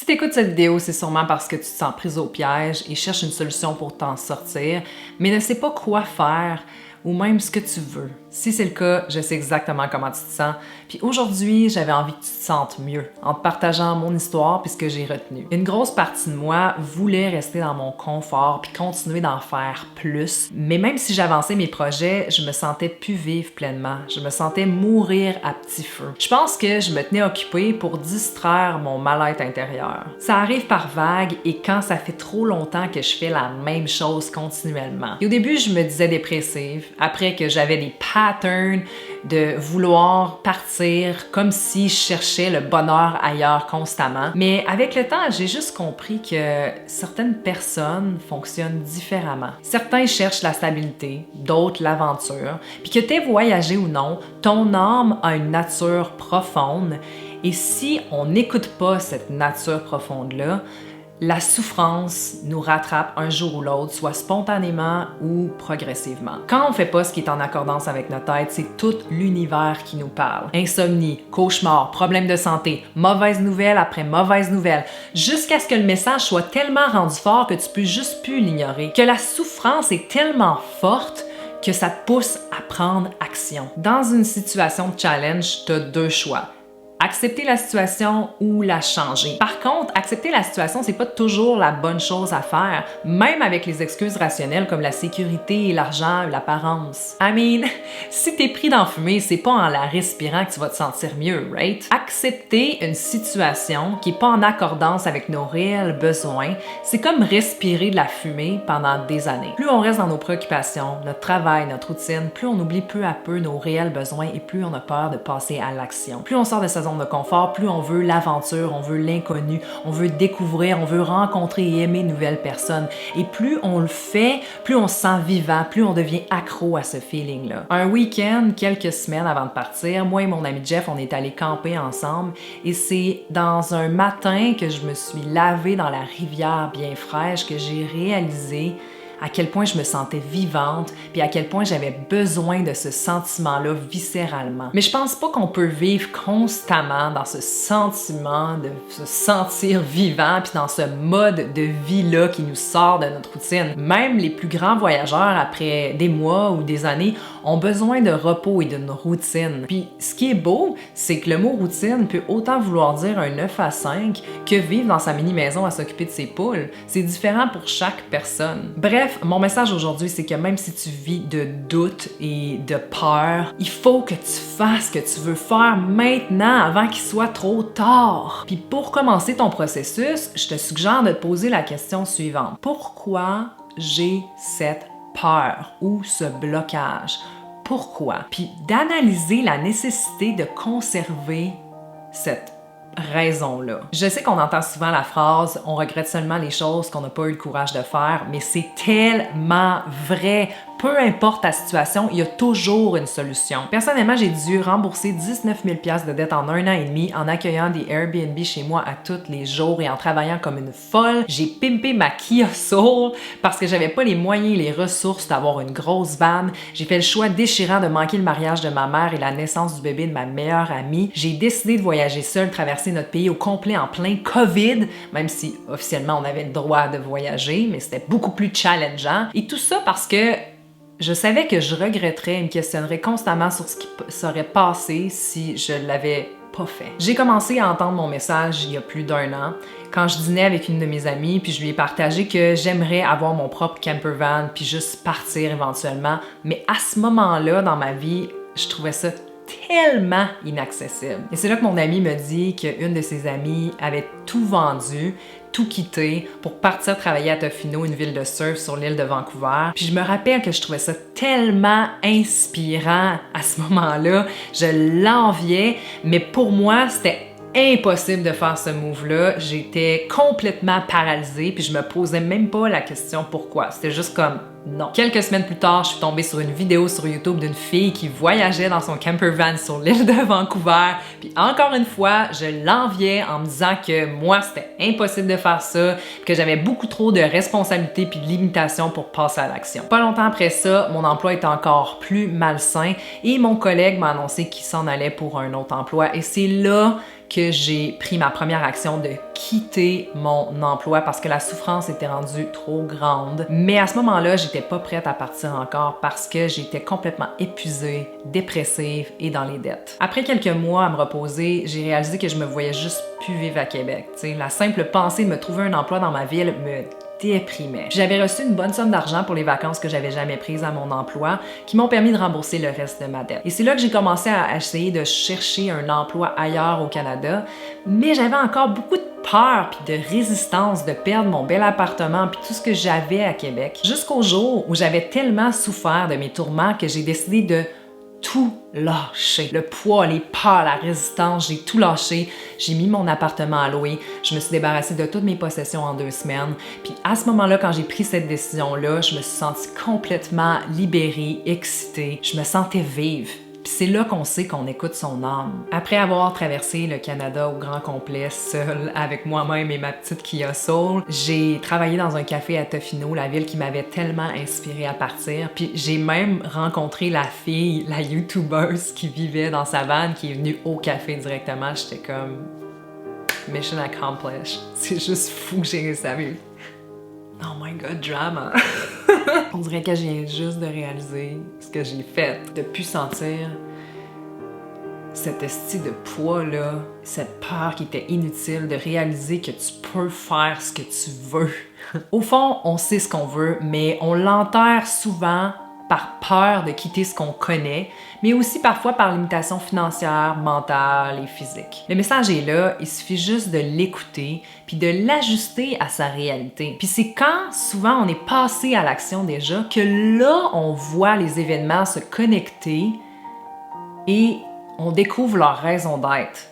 Si t'écoutes cette vidéo, c'est sûrement parce que tu te sens prise au piège et cherches une solution pour t'en sortir, mais ne sais pas quoi faire ou même ce que tu veux. Si c'est le cas, je sais exactement comment tu te sens. Puis aujourd'hui, j'avais envie que tu te sentes mieux en te partageant mon histoire puis ce que j'ai retenu. Une grosse partie de moi voulait rester dans mon confort puis continuer d'en faire plus. Mais même si j'avançais mes projets, je me sentais plus vivre pleinement. Je me sentais mourir à petit feu. Je pense que je me tenais occupée pour distraire mon mal-être intérieur. Ça arrive par vagues et quand ça fait trop longtemps que je fais la même chose continuellement. Et au début, je me disais dépressive. Après que j'avais des patterns de vouloir partir comme si je cherchais le bonheur ailleurs constamment. Mais avec le temps, j'ai juste compris que certaines personnes fonctionnent différemment. Certains cherchent la stabilité, d'autres l'aventure. Puis que t'aies voyagé ou non, ton âme a une nature profonde. Et si on n'écoute pas cette nature profonde-là, la souffrance nous rattrape un jour ou l'autre, soit spontanément ou progressivement. Quand on fait pas ce qui est en accordance avec notre tête, c'est tout l'univers qui nous parle. Insomnie, cauchemar, problèmes de santé, mauvaise nouvelle après mauvaise nouvelle, jusqu'à ce que le message soit tellement rendu fort que tu peux juste plus l'ignorer, que la souffrance est tellement forte que ça te pousse à prendre action. Dans une situation de challenge, tu as deux choix. Accepter la situation ou la changer. Par contre, accepter la situation, c'est pas toujours la bonne chose à faire, même avec les excuses rationnelles comme la sécurité, l'argent, l'apparence. I mean, si t'es pris d'en fumer, c'est pas en la respirant que tu vas te sentir mieux, right? Accepter une situation qui est pas en accordance avec nos réels besoins, c'est comme respirer de la fumée pendant des années. Plus on reste dans nos préoccupations, notre travail, notre routine, plus on oublie peu à peu nos réels besoins et plus on a peur de passer à l'action. Plus on sort de sa zone de confort, plus on veut l'aventure, on veut l'inconnu, on veut découvrir, on veut rencontrer et aimer de nouvelles personnes. Et plus on le fait, plus on se sent vivant, plus on devient accro à ce feeling-là. Un week-end, quelques semaines avant de partir, moi et mon ami Jeff, on est allés camper ensemble et c'est dans un matin que je me suis lavée dans la rivière bien fraîche que j'ai réalisé à quel point je me sentais vivante, puis à quel point j'avais besoin de ce sentiment-là viscéralement. Mais je pense pas qu'on peut vivre constamment dans ce sentiment de se sentir vivant, puis dans ce mode de vie-là qui nous sort de notre routine. Même les plus grands voyageurs, après des mois ou des années, ont besoin de repos et d'une routine. Puis ce qui est beau, c'est que le mot routine peut autant vouloir dire un 9 à 5 que vivre dans sa mini-maison à s'occuper de ses poules. C'est différent pour chaque personne. Bref, mon message aujourd'hui, c'est que même si tu vis de doute et de peur, il faut que tu fasses ce que tu veux faire maintenant avant qu'il soit trop tard. Puis pour commencer ton processus, je te suggère de te poser la question suivante. Pourquoi j'ai cette peur ou ce blocage? Pourquoi? Puis d'analyser la nécessité de conserver cette raison-là. Je sais qu'on entend souvent la phrase « on regrette seulement les choses qu'on n'a pas eu le courage de faire », mais c'est tellement vrai. Peu importe ta situation, il y a toujours une solution. Personnellement, j'ai dû rembourser 19 000 $ de dette en 1 an et demi en accueillant des Airbnb chez moi à tous les jours et en travaillant comme une folle. J'ai pimpé ma Kia Soul parce que j'avais pas les moyens et les ressources d'avoir une grosse van. J'ai fait le choix déchirant de manquer le mariage de ma mère et la naissance du bébé de ma meilleure amie. J'ai décidé de voyager seule, traverser notre pays au complet en plein COVID, même si officiellement on avait le droit de voyager, mais c'était beaucoup plus challengeant. Et tout ça parce que je savais que je regretterais et me questionnerais constamment sur ce qui serait passé si je l'avais pas fait. J'ai commencé à entendre mon message il y a plus d'1 an, quand je dînais avec une de mes amies, puis je lui ai partagé que j'aimerais avoir mon propre camper van, puis juste partir éventuellement. Mais à ce moment-là, dans ma vie, je trouvais ça tellement inaccessible. Et c'est là que mon ami me dit qu'une de ses amies avait tout vendu, tout quitté pour partir travailler à Tofino, une ville de surf sur l'île de Vancouver. Puis je me rappelle que je trouvais ça tellement inspirant à ce moment-là. Je l'enviais, mais pour moi, c'était impossible de faire ce move-là. J'étais complètement paralysée, puis je me posais même pas la question pourquoi. C'était juste comme non. Quelques semaines plus tard, je suis tombée sur une vidéo sur YouTube d'une fille qui voyageait dans son camper van sur l'île de Vancouver. Puis encore une fois, je l'enviais en me disant que moi, c'était impossible de faire ça, que j'avais beaucoup trop de responsabilités puis de limitations pour passer à l'action. Pas longtemps après ça, mon emploi était encore plus malsain et mon collègue m'a annoncé qu'il s'en allait pour un autre emploi. Et c'est là que j'ai pris ma première action de quitter mon emploi parce que la souffrance était rendue trop grande. Mais à ce moment-là, j'étais pas prête à partir encore parce que j'étais complètement épuisée, dépressive et dans les dettes. Après quelques mois à me reposer, j'ai réalisé que je me voyais juste plus vivre à Québec. T'sais, la simple pensée de me trouver un emploi dans ma ville me déprimait. J'avais reçu une bonne somme d'argent pour les vacances que j'avais jamais prises à mon emploi qui m'ont permis de rembourser le reste de ma dette. Et c'est là que j'ai commencé à essayer de chercher un emploi ailleurs au Canada, mais j'avais encore beaucoup de peur puis de résistance de perdre mon bel appartement puis tout ce que j'avais à Québec. Jusqu'au jour où j'avais tellement souffert de mes tourments que j'ai décidé de tout lâcher. Le poids, les peurs, la résistance, j'ai tout lâché. J'ai mis mon appartement à louer. Je me suis débarrassée de toutes mes possessions en 2 semaines. Puis à ce moment-là, quand j'ai pris cette décision-là, je me suis sentie complètement libérée, excitée. Je me sentais vive. Puis c'est là qu'on sait qu'on écoute son âme. Après avoir traversé le Canada au grand complet, seule, avec moi-même et ma petite Kia Soul, j'ai travaillé dans un café à Tofino, la ville qui m'avait tellement inspirée à partir. Puis j'ai même rencontré la fille, la YouTubeuse qui vivait dans sa van, qui est venue au café directement. J'étais comme... Mission accomplished. C'est juste fou que j'ai réussi à vivre. Oh my god, drama! On dirait que je viens juste de réaliser ce que j'ai fait, de plus sentir cet esti de poids-là, cette peur qui était inutile, de réaliser que tu peux faire ce que tu veux. Au fond, on sait ce qu'on veut, mais on l'enterre souvent par peur de quitter ce qu'on connaît, mais aussi parfois par limitation financière, mentale et physique. Le message est là, il suffit juste de l'écouter puis de l'ajuster à sa réalité. Puis c'est quand souvent on est passé à l'action déjà que là on voit les événements se connecter et on découvre leur raison d'être,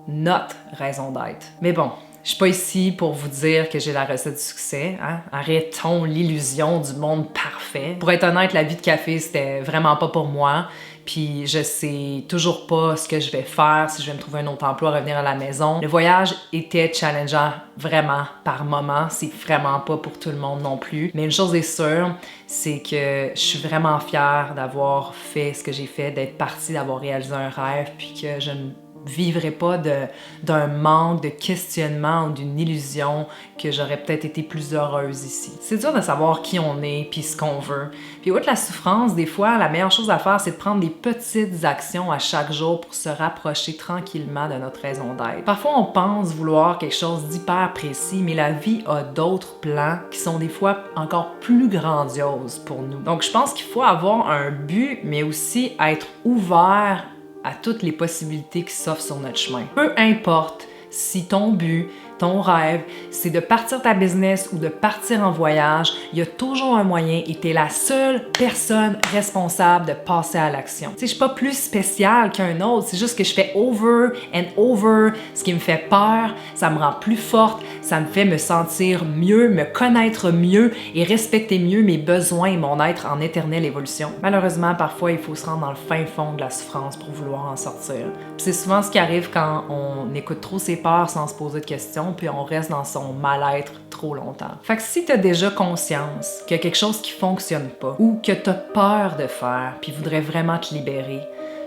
notre raison d'être. Mais bon, je suis pas ici pour vous dire que j'ai la recette du succès, hein? Arrêtons l'illusion du monde parfait. Pour être honnête, la vie de café, c'était vraiment pas pour moi. Puis je sais toujours pas ce que je vais faire, si je vais me trouver un autre emploi, revenir à la maison. Le voyage était challengeant, vraiment, par moments. C'est vraiment pas pour tout le monde non plus. Mais une chose est sûre, c'est que je suis vraiment fière d'avoir fait ce que j'ai fait, d'être partie, d'avoir réalisé un rêve, puis que je ne vivrais pas d'un manque, de questionnement ou d'une illusion que j'aurais peut-être été plus heureuse ici. C'est dur de savoir qui on est puis ce qu'on veut. Puis outre la souffrance, des fois, la meilleure chose à faire, c'est de prendre des petites actions à chaque jour pour se rapprocher tranquillement de notre raison d'être. Parfois, on pense vouloir quelque chose d'hyper précis, mais la vie a d'autres plans qui sont des fois encore plus grandioses pour nous. Donc, je pense qu'il faut avoir un but, mais aussi être ouvert à toutes les possibilités qui s'offrent sur notre chemin. Peu importe si ton but, ton rêve, c'est de partir ta business ou de partir en voyage, il y a toujours un moyen et tu es la seule personne responsable de passer à l'action. Tu sais, je suis pas plus spéciale qu'un autre, c'est juste que je fais over and over ce qui me fait peur, ça me rend plus forte, ça me fait me sentir mieux, me connaître mieux et respecter mieux mes besoins et mon être en éternelle évolution. Malheureusement, parfois, il faut se rendre dans le fin fond de la souffrance pour vouloir en sortir. Puis c'est souvent ce qui arrive quand on écoute trop ses peurs sans se poser de questions, puis on reste dans son mal-être trop longtemps. Fait que si tu as déjà conscience qu'il y a quelque chose qui fonctionne pas ou que tu as peur de faire puis voudrais vraiment te libérer,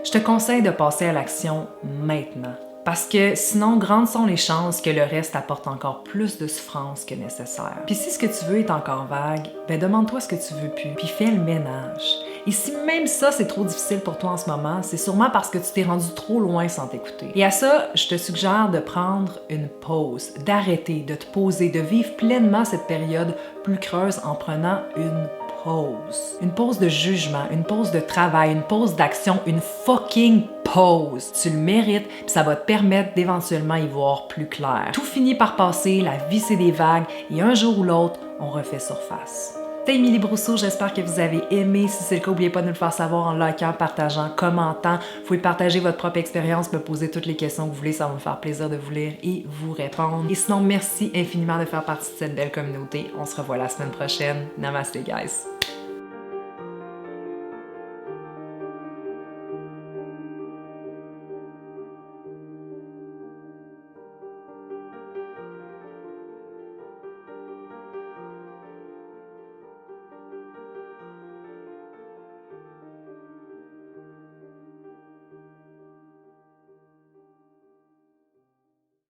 je te conseille de passer à l'action maintenant. Parce que sinon, grandes sont les chances que le reste apporte encore plus de souffrance que nécessaire. Puis si ce que tu veux est encore vague, ben demande-toi ce que tu veux plus, puis fais le ménage. Et si même ça, c'est trop difficile pour toi en ce moment, c'est sûrement parce que tu t'es rendu trop loin sans t'écouter. Et à ça, je te suggère de prendre une pause, d'arrêter, de te poser, de vivre pleinement cette période plus creuse en prenant une pause. Une pause de jugement, une pause de travail, une pause d'action, une fucking pause. Tu le mérites, puis ça va te permettre d'éventuellement y voir plus clair. Tout finit par passer, la vie c'est des vagues, et un jour ou l'autre, on refait surface. C'est Émilie Brousseau, j'espère que vous avez aimé. Si c'est le cas, n'oubliez pas de nous le faire savoir en likant, partageant, commentant. Vous pouvez partager votre propre expérience, me poser toutes les questions que vous voulez, ça va me faire plaisir de vous lire et vous répondre. Et sinon, merci infiniment de faire partie de cette belle communauté. On se revoit la semaine prochaine. Namaste, guys!